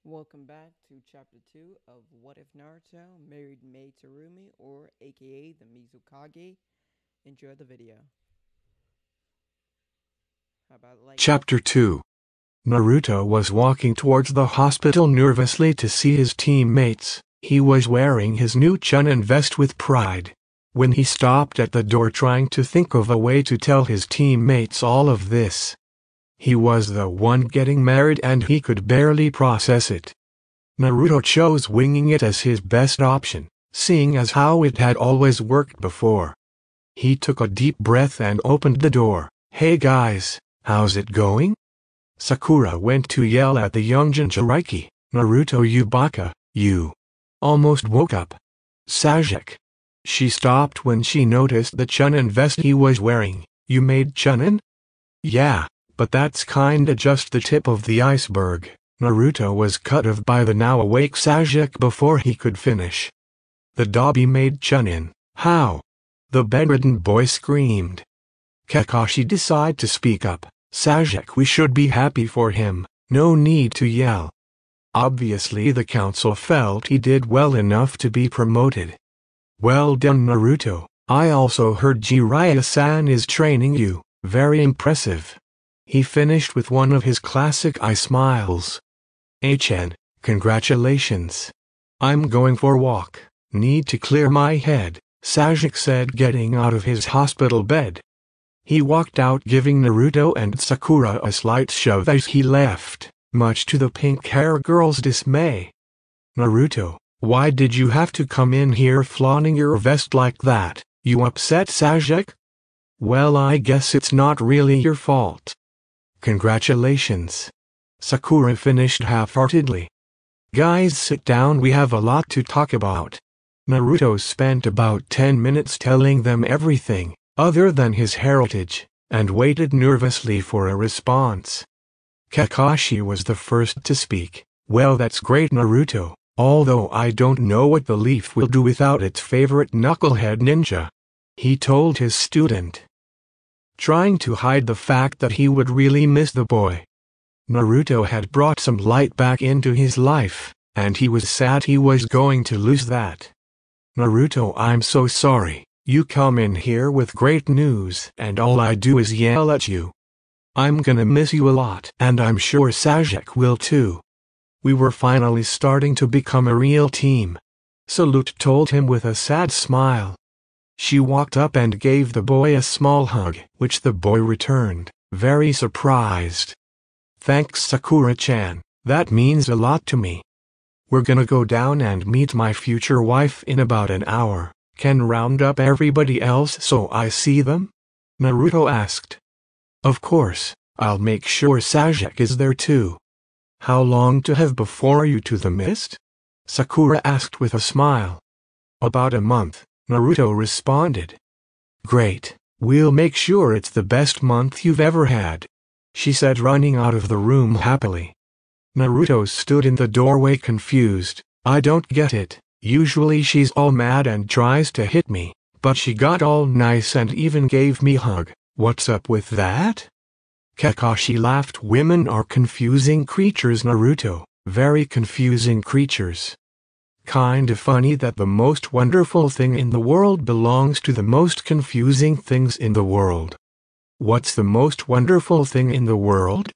Welcome back to Chapter 2 of What If Naruto Married Mei Terumi, or aka the Mizukage. Enjoy the video. How about like Chapter 2. Naruto was walking towards the hospital nervously to see his teammates. He was wearing his new Chunin vest with pride. When he stopped at the door trying to think of a way to tell his teammates all of this, he was the one getting married and he could barely process it. Naruto chose winging it as his best option, seeing as how it had always worked before. He took a deep breath and opened the door. "Hey guys, how's it going?" Sakura went to yell at the young Jinchuriki. "Naruto, you baka, you almost woke up. Sasuke." She stopped when she noticed the Chunin vest he was wearing. "You made Chunin?" "Yeah, but that's kinda just the tip of the iceberg." Naruto was cut off by the now awake Sasuke before he could finish. "The Dabi made Chunin? How?" the bedridden boy screamed. Kakashi decided to speak up. "Sasuke, we should be happy for him, no need to yell." Obviously the council felt he did well enough to be promoted. "Well done, Naruto. I also heard Jiraiya-san is training you, very impressive." He finished with one of his classic eye smiles. "Chen, congratulations. I'm going for a walk, need to clear my head," Sasuke said, getting out of his hospital bed. He walked out, giving Naruto and Sakura a slight shove as he left, much to the pink-hair girl's dismay. "Naruto, why did you have to come in here flaunting your vest like that? You upset Sasuke?" "Well, I guess it's not really your fault." "Congratulations," Sakura finished half-heartedly. "Guys, sit down, we have a lot to talk about." Naruto spent about 10 minutes telling them everything, other than his heritage, and waited nervously for a response. Kakashi was the first to speak. "Well, that's great, Naruto, although I don't know what the leaf will do without its favorite knucklehead ninja," he told his student, trying to hide the fact that he would really miss the boy. Naruto had brought some light back into his life, and he was sad he was going to lose that. "Naruto, I'm so sorry. You come in here with great news and all I do is yell at you. I'm gonna miss you a lot, and I'm sure Sasuke will too. We were finally starting to become a real team," Salute told him with a sad smile. She walked up and gave the boy a small hug, which the boy returned, very surprised. "Thanks, Sakura-chan, that means a lot to me. We're gonna go down and meet my future wife in about an hour. Can round up everybody else so I see them?" Naruto asked. "Of course, I'll make sure Sasuke is there too." "How long to have before you to the mist?" Sakura asked with a smile. "About a month," Naruto responded. "Great, we'll make sure it's the best month you've ever had," she said, running out of the room happily. Naruto stood in the doorway confused. "I don't get it. Usually she's all mad and tries to hit me, but she got all nice and even gave me a hug. What's up with that?" Kakashi laughed. "Women are confusing creatures, Naruto, very confusing creatures. Kinda funny that the most wonderful thing in the world belongs to the most confusing things in the world." "What's the most wonderful thing in the world?"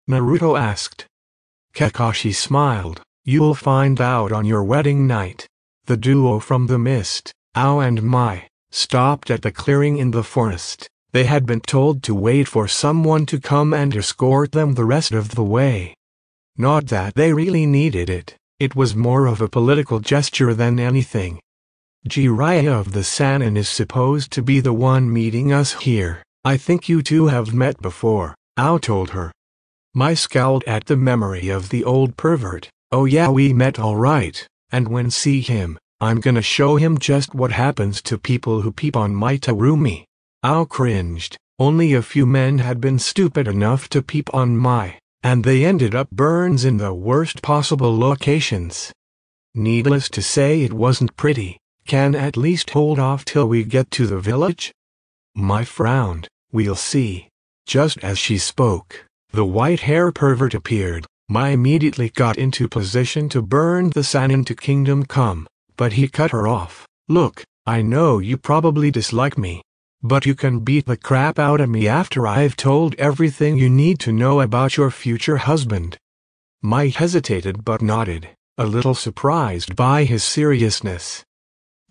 Naruto asked. Kakashi smiled. "You'll find out on your wedding night." The duo from the mist, Ao and Mai, stopped at the clearing in the forest. They had been told to wait for someone to come and escort them the rest of the way. Not that they really needed it, it was more of a political gesture than anything. "Jiraiya of the Sannin is supposed to be the one meeting us here. I think you two have met before," Ao told her. Mai scowled at the memory of the old pervert. "Oh yeah, we met all right, and when see him, I'm gonna show him just what happens to people who peep on my Terumi." Ao cringed. Only a few men had been stupid enough to peep on Mai, and they ended up burns in the worst possible locations. Needless to say, it wasn't pretty. "Can at least hold off till we get to the village?" Mai frowned. "We'll see." Just as she spoke, the white hair pervert appeared. Mai immediately got into position to burn the sun into Kingdom Come, but he cut her off. Look, I know you probably dislike me, but you can beat the crap out of me after I've told everything you need to know about your future husband. Mai hesitated but nodded, a little surprised by his seriousness.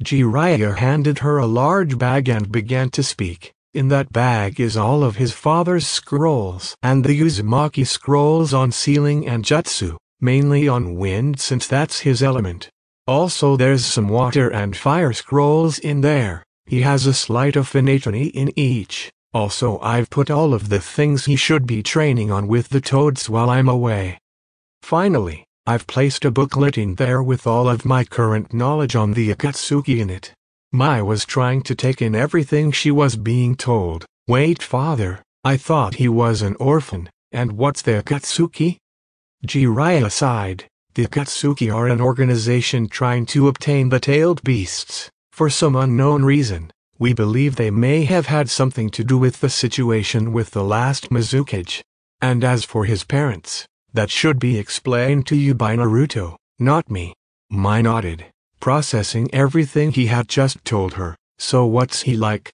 Jiraiya handed her a large bag and began to speak. In that bag is all of his father's scrolls and the Uzumaki scrolls on sealing and jutsu, mainly on wind since that's his element. Also there's some water and fire scrolls in there. He has a slight affinity in each. Also I've put all of the things he should be training on with the toads while I'm away. Finally, I've placed a booklet in there with all of my current knowledge on the Akatsuki in it. Mai was trying to take in everything she was being told. Wait, father, I thought he was an orphan, and what's the Akatsuki? Jiraiya sighed. The Akatsuki are an organization trying to obtain the tailed beasts. For some unknown reason, we believe they may have had something to do with the situation with the last mizukage. And as for his parents, that should be explained to you by Naruto, not me. Mai nodded, processing everything he had just told her. So what's he like?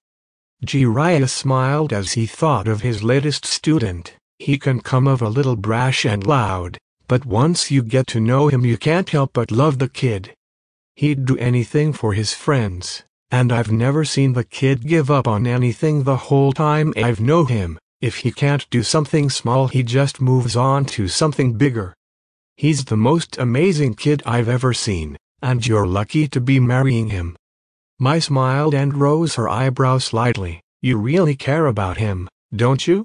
Jiraiya smiled as he thought of his latest student. He can come off a little brash and loud, but once you get to know him you can't help but love the kid. He'd do anything for his friends, and I've never seen the kid give up on anything the whole time I've known him. If he can't do something small he just moves on to something bigger. He's the most amazing kid I've ever seen, and you're lucky to be marrying him. Mai smiled and rose her eyebrows slightly. You really care about him, don't you?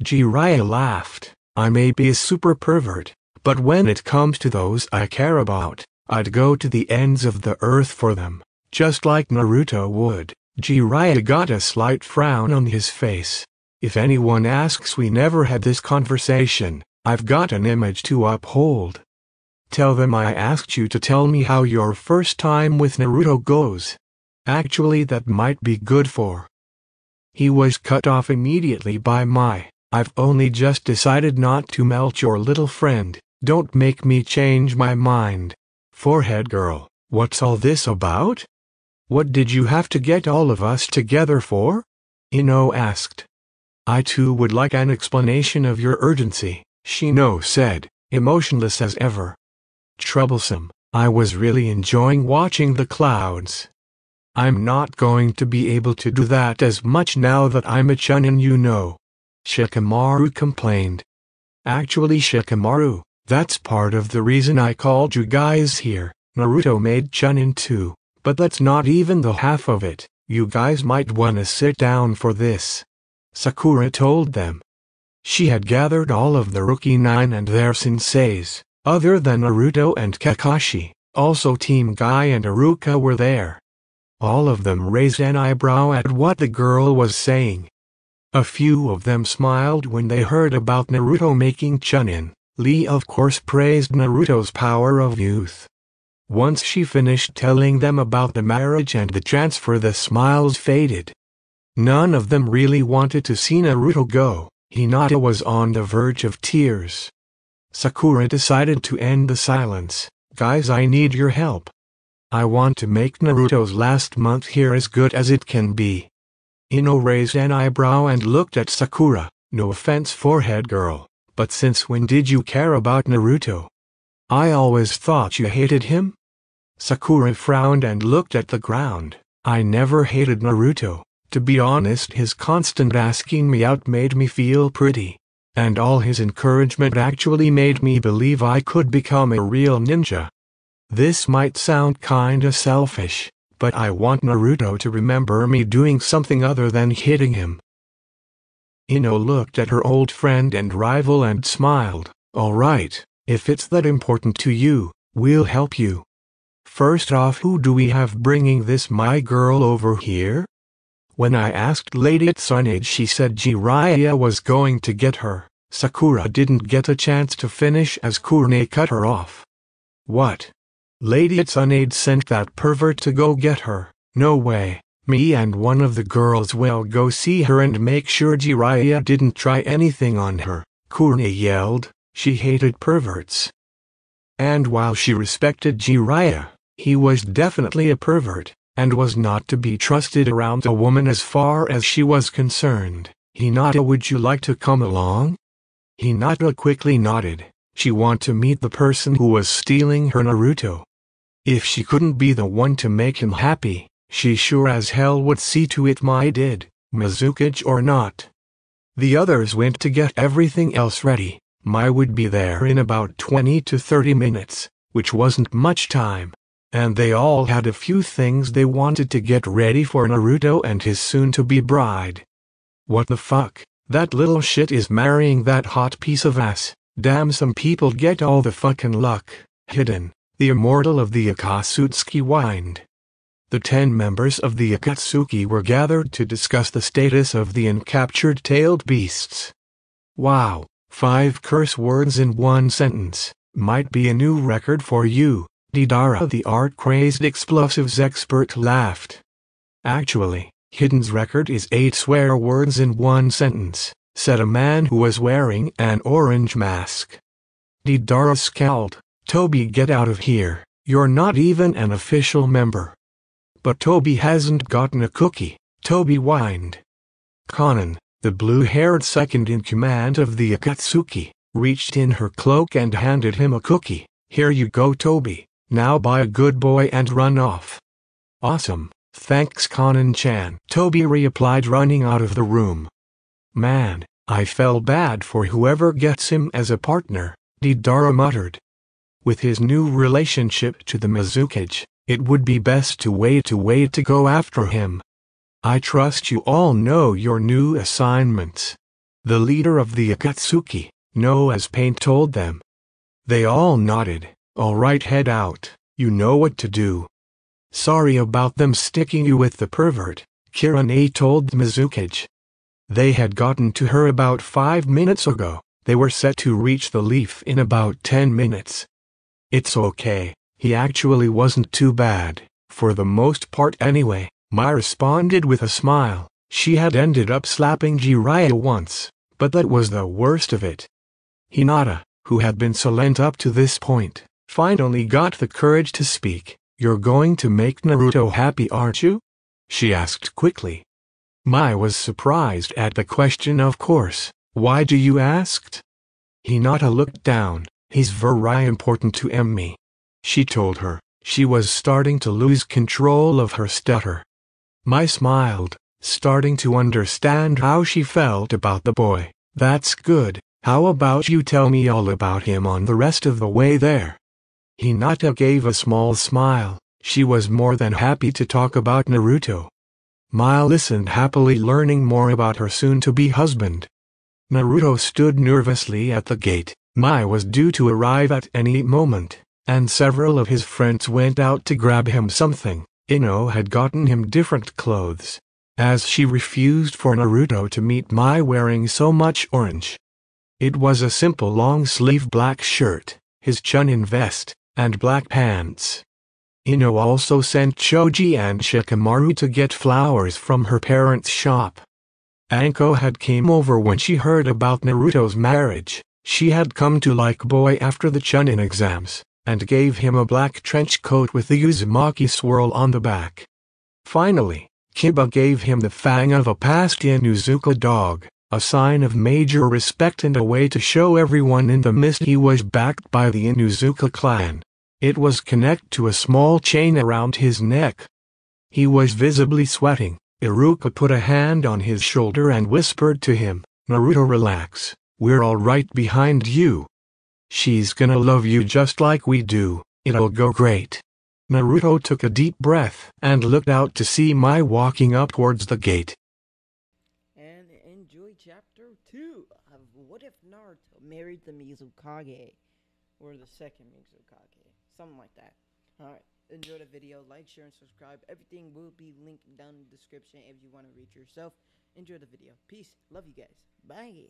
Jiraiya laughed. I may be a super pervert, but when it comes to those I care about, I'd go to the ends of the earth for them, just like Naruto would. Jiraiya got a slight frown on his face. If anyone asks, we never had this conversation. I've got an image to uphold. Tell them I asked you to tell me how your first time with Naruto goes. Actually, that might be good for. He was cut off immediately by Mai. I've only just decided not to melt your little friend. Don't make me change my mind. Forehead girl, what's all this about? What did you have to get all of us together for? Ino asked. I too would like an explanation of your urgency, Shino said, emotionless as ever. Troublesome, I was really enjoying watching the clouds. I'm not going to be able to do that as much now that I'm a chunin, you know. Shikamaru complained. Actually, Shikamaru, that's part of the reason I called you guys here. Naruto made chunin too, but that's not even the half of it. You guys might wanna sit down for this. Sakura told them. She had gathered all of the Rookie 9 and their senseis, other than Naruto and Kakashi. Also Team Guy and Iruka were there. All of them raised an eyebrow at what the girl was saying. A few of them smiled when they heard about Naruto making chunin. Lee of course praised Naruto's power of youth. Once she finished telling them about the marriage and the transfer, the smiles faded. None of them really wanted to see Naruto go. Hinata was on the verge of tears. Sakura decided to end the silence. Guys, I need your help. I want to make Naruto's last month here as good as it can be. Ino raised an eyebrow and looked at Sakura. No offense, forehead girl, but since when did you care about Naruto? I always thought you hated him? Sakura frowned and looked at the ground. I never hated Naruto. To be honest, his constant asking me out made me feel pretty. And all his encouragement actually made me believe I could become a real ninja. This might sound kinda selfish, but I want Naruto to remember me doing something other than hitting him. Ino looked at her old friend and rival and smiled. Alright, if it's that important to you, we'll help you. First off, who do we have bringing this my girl over here? When I asked Lady Tsunade, she said Jiraiya was going to get her. Sakura didn't get a chance to finish as Kurne cut her off. What? Lady Tsunade sent that pervert to go get her? No way. Me and one of the girls will go see her and make sure Jiraiya didn't try anything on her, Kurne yelled. She hated perverts. And while she respected Jiraiya, he was definitely a pervert, and was not to be trusted around a woman as far as she was concerned. "Hinata, would you like to come along?" Hinata quickly nodded. She wanted to meet the person who was stealing her Naruto. If she couldn't be the one to make him happy, she sure as hell would see to it Mai did, mizukage or not. The others went to get everything else ready. Mai would be there in about 20 to 30 minutes, which wasn't much time. And they all had a few things they wanted to get ready for Naruto and his soon-to-be bride. What the fuck? That little shit is marrying that hot piece of ass. Damn, some people get all the fucking luck. Hidden, the immortal of the Akatsuki, whined. The 10 members of the Akatsuki were gathered to discuss the status of the uncaptured tailed beasts. Wow, 5 curse words in one sentence. Might be a new record for you. Deidara, the art-crazed explosives expert, laughed. Actually, Hidden's record is 8 swear words in one sentence, said a man who was wearing an orange mask. Deidara scowled. Toby, get out of here. You're not even an official member. But Toby hasn't gotten a cookie, Toby whined. Kanan, the blue-haired second-in-command of the Akatsuki, reached in her cloak and handed him a cookie. Here you go, Toby. Now be a good boy and run off. Awesome, thanks Kanan-chan, Toby replied, running out of the room. Man, I felt bad for whoever gets him as a partner, Deidara muttered. With his new relationship to the mizukage, it would be best to wait to go after him. I trust you all know your new assignments. The leader of the Akatsuki, No as Paint, told them. They all nodded. All right, head out, you know what to do. Sorry about them sticking you with the pervert, Kirane told Mizukage. They had gotten to her about 5 minutes ago. They were set to reach the leaf in about 10 minutes. It's okay, he actually wasn't too bad, for the most part anyway, Mai responded with a smile. She had ended up slapping Jiraiya once, but that was the worst of it. Hinata, who had been silent up to this point, finally got the courage to speak. You're going to make Naruto happy, aren't you? She asked quickly. Mai was surprised at the question. Of course. Why do you ask? Hinata looked down. He's very important to Emmy. She told her. She was starting to lose control of her stutter. Mai smiled, starting to understand how she felt about the boy. That's good. How about you tell me all about him on the rest of the way there? Hinata gave a small smile. She was more than happy to talk about Naruto. Mai listened happily, learning more about her soon-to-be husband. Naruto stood nervously at the gate. Mai was due to arrive at any moment, and several of his friends went out to grab him something. Ino had gotten him different clothes, as she refused for Naruto to meet Mai wearing so much orange. It was a simple long-sleeve black shirt, his Chunin vest, and black pants. Ino also sent Choji and Shikamaru to get flowers from her parents' shop. Anko had came over when she heard about Naruto's marriage. She had come to like boy after the Chunin exams, and gave him a black trench coat with the Uzumaki swirl on the back. Finally, Kiba gave him the fang of a past Inuzuka dog, a sign of major respect and a way to show everyone in the mist he was backed by the Inuzuka clan. It was connected to a small chain around his neck. He was visibly sweating. Iruka put a hand on his shoulder and whispered to him, Naruto, relax, we're all right behind you. She's gonna love you just like we do, it'll go great. Naruto took a deep breath and looked out to see Mai walking up towards the gate. And enjoy chapter 2 of What If Naruto Married the Mizukage, or the second Mizukage, something like that. Alright, enjoy the video, like, share, and subscribe. Everything will be linked down in the description if you want to read yourself. Enjoy the video. Peace. Love you guys. Bye.